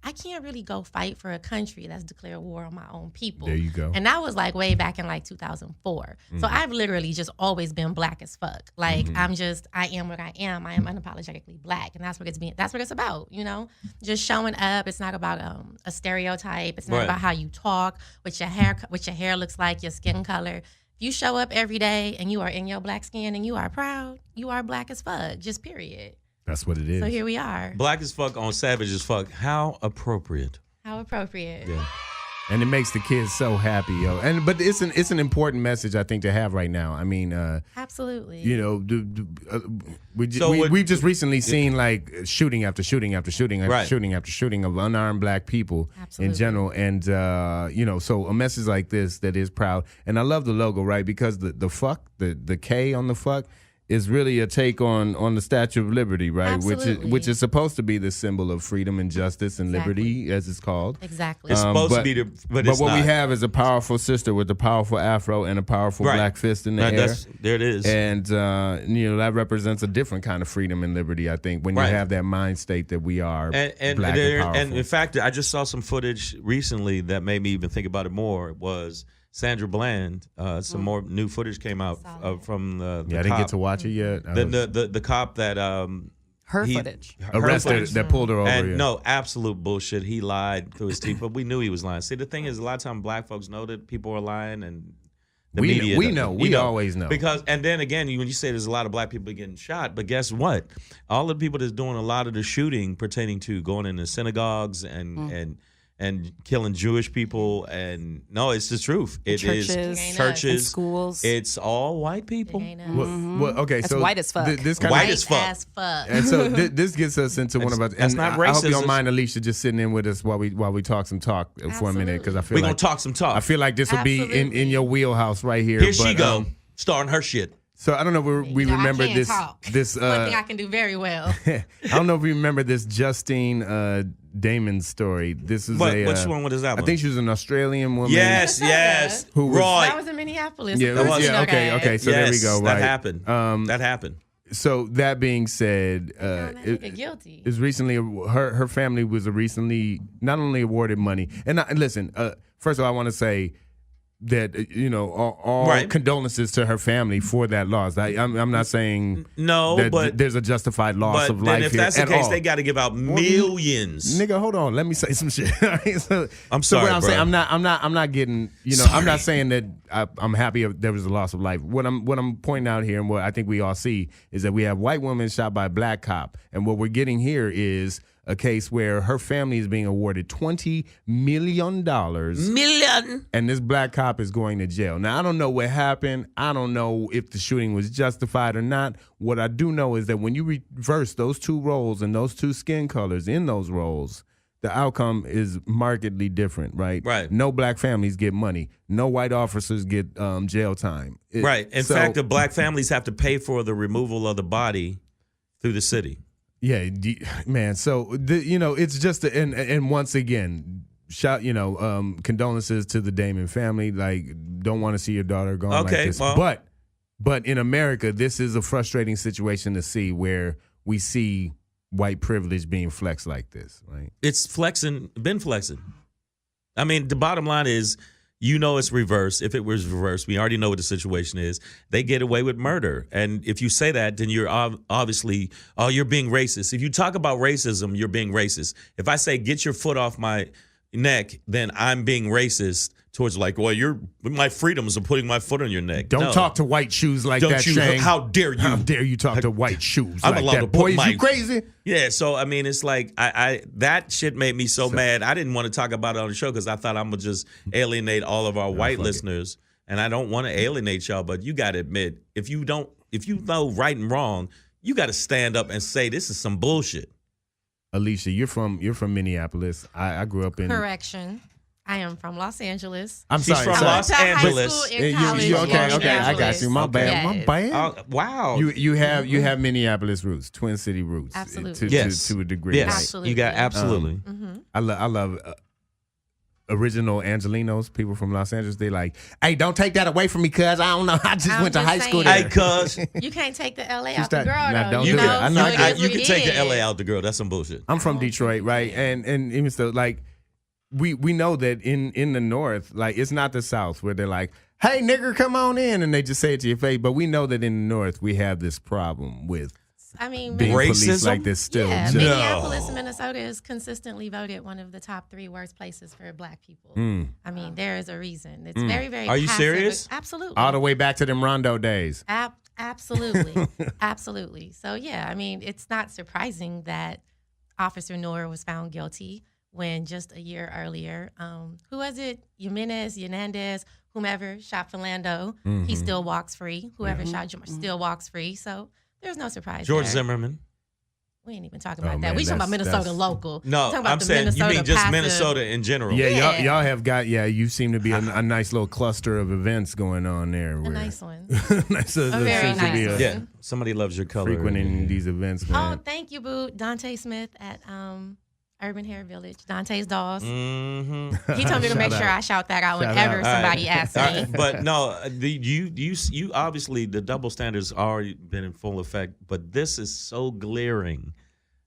I can't really go fight for a country that's declared war on my own people. There you go. And that was like way back in like 2004. So I've literally just always been black as fuck. Like I am what I am. I am unapologetically black. And that's what it's about, Just showing up. It's not about a stereotype. It's not Right. about how you talk, what your hair looks like, your skin color. If you show up every day and you are in your black skin and you are proud, you are black as fuck. Just period. That's what it is. So here we are. Black as fuck on Savage as fuck. How appropriate. How appropriate. Yeah. And it makes the kids so happy, yo. But it's an important message, I think, to have right now. I mean, Absolutely. we've just recently seen like shooting after shooting after shooting after Right. shooting after shooting of unarmed black people Absolutely. in general, and so a message like this that is proud. And I love the logo, right? Because the fuck, the K on the fuck is really a take on the Statue of Liberty, right? Absolutely. Which is supposed to be the symbol of freedom and justice and Exactly. liberty, as it's called. Exactly. It's supposed to but- be but But it's what not. we have is a powerful sister with a powerful afro and a powerful Right. black fist in the Right, air. there it is. And that represents a different kind of freedom and liberty, I think, when Right. you have that mind state that we are and black and powerful. and in fact, I just saw some footage recently that made me even think about it more. It was Sandra Bland. Some more new footage came out from the I didn't cop. get to watch it yet. The cop that Her he- footage. her arrested footage. that pulled her over. And yeah. no, absolute bullshit. He lied through his teeth, but we knew he was lying. See, the thing is, a lot of times black folks know that people are lying, and the We media know- we doesn't. know. You We always know. Because, and then again, when you say there's a lot of black people getting shot, but guess what? All the people that's doing a lot of the shooting pertaining to going into synagogues and and killing Jewish people. And no, it's the truth. It is churches, and schools. It's all white people. Well, okay, That's so white as fuck. This White kind as fuck. and so this gets us into one of our. That's And not I hope you racist. don't mind Alicia just sitting in with us while we talk some talk for a minute, because I feel We're like gonna talk some talk. I feel like this will be in your wheelhouse right here. Here she but, go, starting her shit. So I don't know if we remember I can't this. talk. This One thing I can do very well. I don't know if you remember this Justine Diamond story. This is Which one? What is that I one? think she was an Australian woman. Yes. Who was- Roy. That was in Minneapolis. Yeah, Of course you know okay. that. So there we go. That Right. happened. That happened. So that being said, That nigga guilty. is recently her family was recently not only awarded money, and listen. First of all, I want to say that all Right. condolences to her family for that loss. I'm not saying No, that but there's a justified loss but of then life if here that's the at case, all. they got to give out millions. Nigga, hold on. Let me say some shit. All right? I'm So sorry, what I'm bro. saying, I'm not getting. I'm not saying that I'm happy there was a loss of life. What I'm pointing out here, and what I think we all see, is that we have white women shot by a black cop, and what we're getting here is a case where her family is being awarded $20 million. And this black cop is going to jail. Now, I don't know what happened. I don't know if the shooting was justified or not. What I do know is that when you reverse those two roles and those two skin colors in those roles, the outcome is markedly different, right? Right. No black families get money. No white officers get jail time. Right. In fact, the black families have to pay for the removal of the body through the city. Yeah, man. So it's just and once again, condolences to the Damon family. Like, don't want to see your daughter gone like this. Well, but in America, this is a frustrating situation to see, where we see white privilege being flexed like this. Right? It's been flexing. I mean, the bottom line is, it's reversed. If it was reversed, we already know what the situation is. They get away with murder. And if you say that, then you're obviously, you're being racist. If you talk about racism, you're being racist. If I say, get your foot off my neck, then I'm being racist towards my freedoms of putting my foot on your neck. Don't talk to white shoes like that, Shang. How dare you? How dare you talk to white shoes I'm like allowed that? to put Boys, my- you crazy? Yeah, so I mean, it's like I that shit made me so mad. I didn't want to talk about it on the show because I thought I'm gonna just alienate all of our white listeners, and I don't want to alienate y'all. But you got to admit, if you know right and wrong, you got to stand up and say this is some bullshit. Alicia, you're from Minneapolis. I grew up in. Correction. I am from Los Angeles. I'm She's sorry. from sorry. Los I went to high Angeles. school and college You in okay? I got Minneapolis. you. My bad. Yes. My bad. Wow. You have Minneapolis roots, Twin City roots, Absolutely. to a degree. Yes, Right? Absolutely. you got absolutely. I love original Angelinos, people from Los Angeles. They like, hey, don't take that away from me, cuz I don't know. I just I'm went to just high school saying. there. Hey, cuz You can't take the LA She's out the that- girl, nah, though. don't you do know? that. I know. So it is you what can it take the is. LA out the girl. That's some bullshit. I'm from Detroit, right? And even still, like, we know that in the North, like, it's not the South where they're like, hey, nigger, come on in, and they just say it to your face. But we know that in the North, we have this problem with I mean, being Racism? policed like this still. yeah, Just- Minneapolis, Minnesota is consistently voted one of the top 3 worst places for black people. I mean, there is a reason. It's very, very Are you passive- serious? Absolutely. all the way back to them Rondo days. Absolutely. Absolutely. So, yeah, I mean, it's not surprising that Officer Noor was found guilty when just a year earlier, who was it? Yanez, whomever shot Philando, he still walks free. Whoever shot Jamar still walks free. So there's no surprise George there. Zimmerman. We ain't even talking about that. man, We talking about that's- Minnesota local. No, Talking about I'm the saying you Minnesota mean just passive- Minnesota in general. Yeah, Yeah. y'all have got, you seem to be a nice little cluster of events going on there. A where- nice one. nice, A very seems to be nice one. Yeah, somebody loves your color. frequenting these events, Oh, man. thank you, Boo. Dante Smith at Urban Hair Village. Dante's Dolls. Mm-hmm. He told me to make Shout sure out. I shout that out Shout whenever out. somebody asks me. But no, you obviously the double standards already been in full effect. But this is so glaring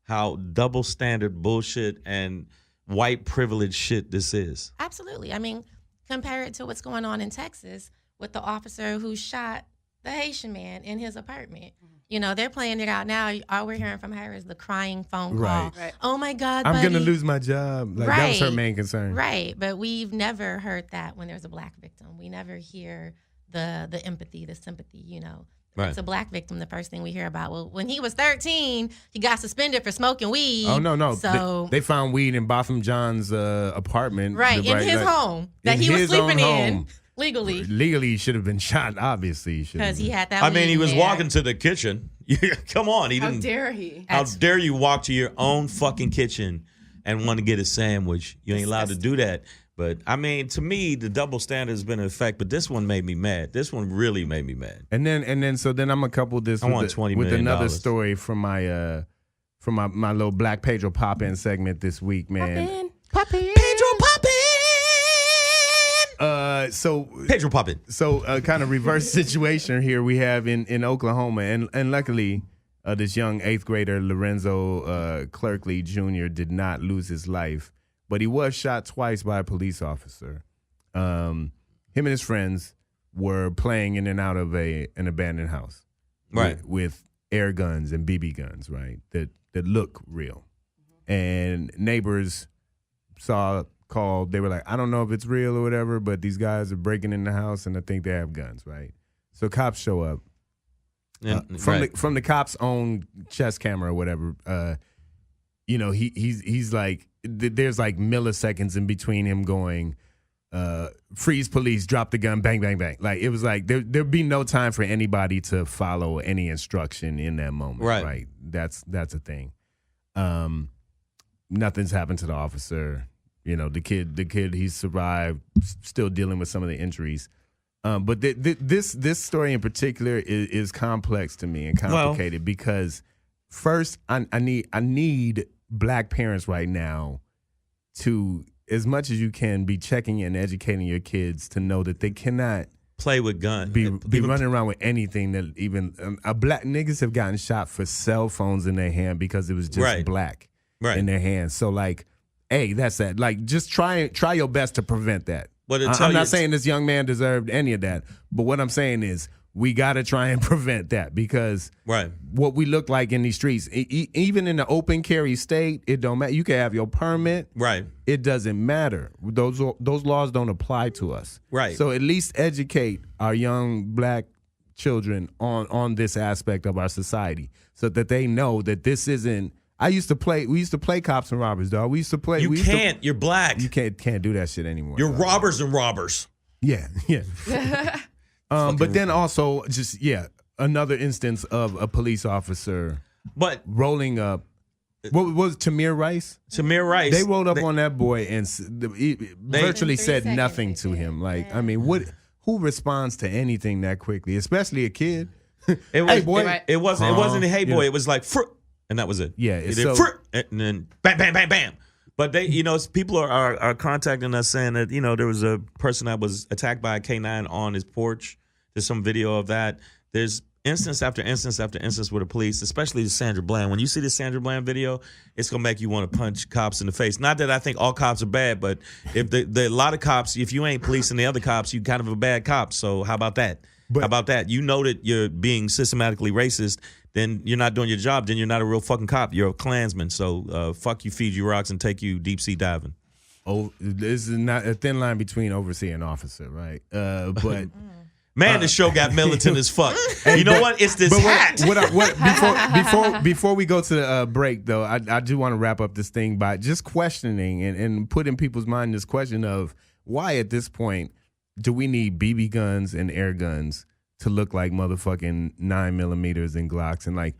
how double standard bullshit and white privilege shit this is. Absolutely. I mean, compare it to what's going on in Texas with the officer who shot the Haitian man in his apartment. You know, they're playing it out now. All we're hearing from her is the crying phone call. Right. Oh, my God, I'm buddy. going to lose my job. Like, that was her main concern. Right. But we've never heard that when there's a black victim. We never hear the empathy, the sympathy, you know. It's a black victim. The first thing we hear about. Well, when he was 13, he got suspended for smoking weed. Oh no! So they found weed in Botham John's apartment, right in his home that he was sleeping in legally. Legally, he should have been shot. Obviously, because he had that. I mean, he was there. walking to the kitchen. Come on, he didn't. How dare he? How dare you walk to your own fucking kitchen and want to get a sandwich? You ain't allowed to do that. But, I mean, to me, the double standard has been in effect, but this one made me mad. This one really made me mad. And then I'm gonna couple this with another story from my little Black Pedro pop-in segment this week, man. Pop-in. Pedro Poppin'! Pedro Poppin'. So kind of reverse situation here we have in Oklahoma, and luckily this young 8th grader Lorenzo Clerkley Jr. did not lose his life. But he was shot twice by a police officer. Him and his friends were playing in and out of an abandoned house, right, with air guns and BB guns, right, that look real. And neighbors called. They were like, I don't know if it's real or whatever, but these guys are breaking in the house, and I think they have guns, right? So cops show up. From the cops' own chest camera or whatever. He's like. There's like milliseconds in between him going, freeze police, drop the gun, bang, bang, bang. Like it was like there'd be no time for anybody to follow any instruction in that moment. Right. That's a thing. Nothing's happened to the officer. The kid, he survived, still dealing with some of the injuries. But this story in particular is complex to me and complicated because first I need Black parents right now to, as much as you can, be checking and educating your kids to know that they cannot play with guns, be running around with anything that even black niggas have gotten shot for cell phones in their hand because it was just black in their hands. So like, hey, that's that. Like, just try your best to prevent that. I'm not saying this young man deserved any of that, but what I'm saying is, we got to try and prevent that because what we look like in these streets, even in the open carry state, it don't matter. You can have your permit. Right. It doesn't matter. Those laws don't apply to us. Right. So at least educate our young Black children on this aspect of our society so that they know that this isn't. We used to play cops and robbers, dog. We used to play. You're Black. You can't do that shit anymore. You're robbers and robbers. Yeah. But then also just another instance of a police officer rolling up. What was Tamir Rice? Tamir Rice. They rolled up on that boy and virtually said nothing to him. Like, I mean, who responds to anything that quickly, especially a kid? It was, hey boy. It wasn't a hey boy. It was like and that was it. Yeah, it did and then bam, bam, bam, bam. But they, people are contacting us saying that, there was a person that was attacked by a K9 on his porch. There's some video of that. There's instance after instance after instance with the police, especially the Sandra Bland. When you see the Sandra Bland video, it's going to make you want to punch cops in the face. Not that I think all cops are bad, but if a lot of cops, if you ain't policing the other cops, you kind of a bad cop. So how about that? How about that? You know that you're being systematically racist, then you're not doing your job, then you're not a real fucking cop. You're a Klansman. So fuck you, feed you rocks, and take you deep sea diving. Oh, this is not a thin line between overseer and officer, right? But man, this show got militant as fuck. You know what? It's this hat. Before we go to the break, though, I do want to wrap up this thing by just questioning and put in people's mind this question of why at this point do we need BB guns and air guns to look like motherfucking 9mm and Glocks? And like,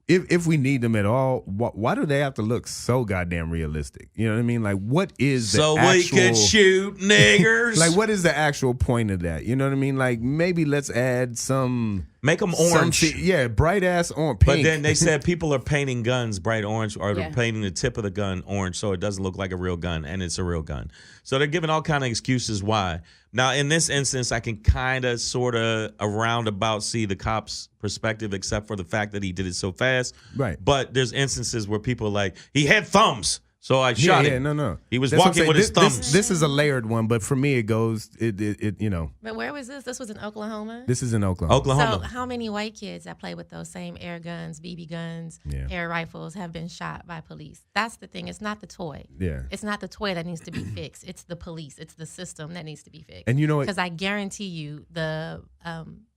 if we need them at all, why do they have to look so goddamn realistic? You know what I mean? Like, what is the actual... we could shoot niggers. Like, what is the actual point of that? You know what I mean? Like, maybe let's add some... Make them orange. Bright-ass orange, pink. But then they said people are painting guns bright orange, or they're painting the tip of the gun orange so it doesn't look like a real gun, and it's a real gun. So they're giving all kind of excuses why. Now, in this instance, I can kind of, sort of, around about see the cop's perspective, except for the fact that he did it so fast. Right. But there's instances where people are like, he had thumbs, so I shot him. No. He was walking with his thumbs. This is a layered one, but for me, it goes, you know. But where was this? This was in Oklahoma? This is in Oklahoma. So how many white kids that play with those same air guns, BB guns, air rifles have been shot by police? That's the thing. It's not the toy. Yeah. It's not the toy that needs to be fixed. It's the police. It's the system that needs to be fixed. And you know what? Because I guarantee you the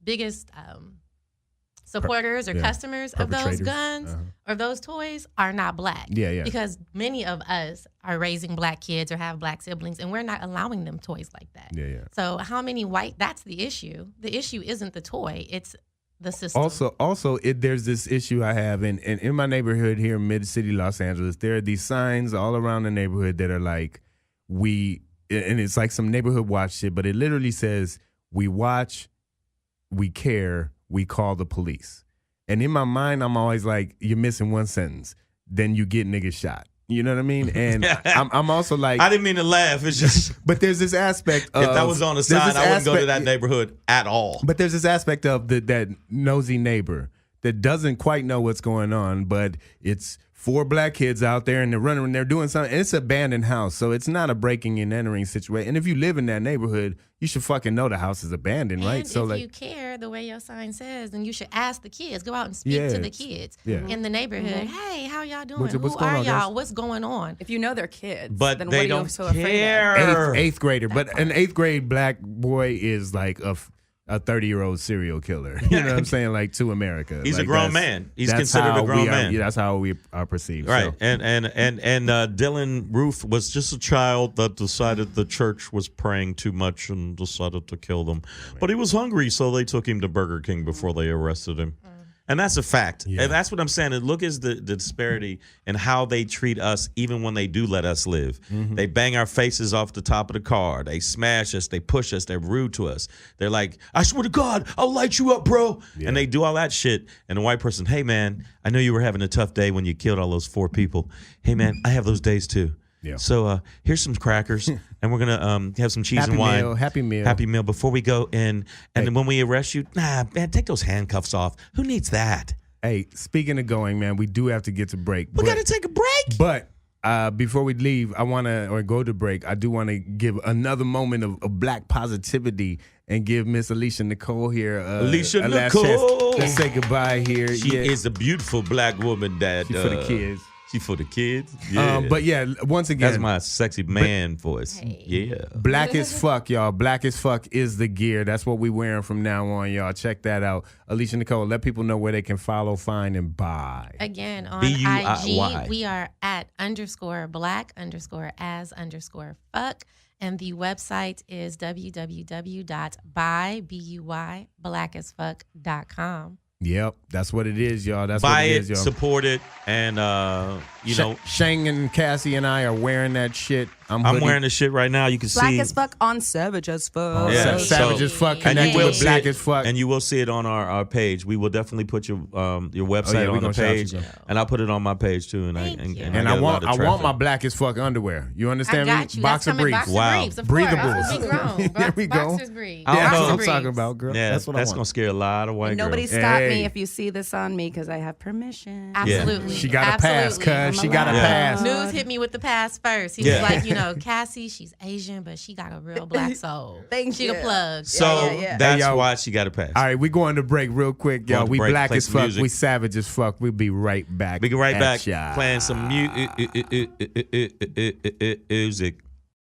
biggest supporters or customers of those Perpetrators. guns or those toys are not black. Yeah. Because many of us are raising black kids or have black siblings, and we're not allowing them toys like that. Yeah. So how many white? That's the issue. The issue isn't the toy; it's the system. Also, there's this issue I have in my neighborhood here in Mid-City, Los Angeles. There are these signs all around the neighborhood that are like, and it's like some neighborhood watch shit, but it literally says, we watch, we care, we call the police. And in my mind, I'm always like, you're missing one sentence. Then you get niggas shot. You know what I mean? And I'm also like, I didn't mean to laugh. It's just but there's this aspect of, if that was on the sign, I wouldn't go to that neighborhood at all. But there's this aspect of that nosy neighbor that doesn't quite know what's going on, but it's 4 black kids out there and they're running and they're doing something. And it's an abandoned house, so it's not a breaking and entering situation. And if you live in that neighborhood, you should fucking know the house is abandoned, right? And So if you care the way your sign says, then you should ask the kids. Go out and speak to the kids in the neighborhood. Hey, how y'all doing? What's Who going are on, y'all? guys? What's going on? If you know they're kids, But then they what are don't you so afraid care. of? eighth grader, but an 8th grade black boy is like a 30-year-old serial killer. You know what I'm saying? Like, to America. He's like, a grown that's- man. He's that's considered how a grown we are- man. Yeah, that's how we are perceived. Right, So. and Dylan Roof was just a child that decided the church was praying too much and decided to kill them. But he was hungry, so they took him to Burger King before they arrested him. And that's a fact. Yeah. And that's what I'm saying. And look is the disparity in how they treat us even when they do let us live. Mm-hmm. They bang our faces off the top of the car. They smash us. They push us. They're rude to us. They're like, I swear to God, I'll light you up, bro. Yeah. And they do all that shit. And the white person, hey, man, I know you were having a tough day when you killed all those 4 people. Hey, man, I have those days too. Yeah. So here's some crackers, and we're gonna have some cheese and wine. Happy meal. Happy meal before we go in. And then when we arrest you, nah, man, take those handcuffs off. Who needs that? Hey, speaking of going, man, we do have to get to break. We got to take a break. But before we leave, or go to break, I do want to give another moment of black positivity and give Miss Alicia Nicole here Alicia a last Nicole. chance to say goodbye here. She is a beautiful black woman that She for the kids. She for the kids. Yeah. But yeah, once again, that's my sexy man voice. Yeah. Black as fuck, y'all. Black as fuck is the gear. That's what we wearing from now on, y'all. Check that out. Alicia Nicole, let people know where they can follow, find, and buy. Again, on BUIY. IG, we are at _black_as_fuck. And the website is www.buyblackasfuck.com. Yep, that's what it is, y'all. That's Buy what it it, is, y'all. support it, and you know, Shang and Cassie and I are wearing that shit. I'm wearing the shit right now. You can Black see as fuck on Savage as fuck. Yeah, Savage so- as fuck. and you Connected will with see Black it, as fuck. and you will see it on our page. We will definitely put your website we on the gonna shout page, you. and I'll put it on my page too. And Thank you. And I I get a lot want of my traffic. Black as fuck underwear. You I understand got me? you. Boxer That's coming. briefs. Boxer Wow. briefs, of Breathables. course. Big grown. There we go. Boxers briefs. I don't That's know. what I'm Boxer talking briefs. about, girl. Yeah, That's what I want. gonna scare a lot of white And nobody girls. stop Hey. me if you see this on me because I have permission. Absolutely. She got a pass, Absolutely. cuz. She got a allowed. pass. News hit me with the pass first. He Yeah. was like, Cassie, she's Asian, but she got a real black soul. Thank she you. the plug. So yeah. that's Hey, yo. why she got a pass. All right, we going to break real quick, y'all. Going to We break, black play as some fuck. music. We savage as fuck. We'll be right back. We get right at back y'all. playing some music.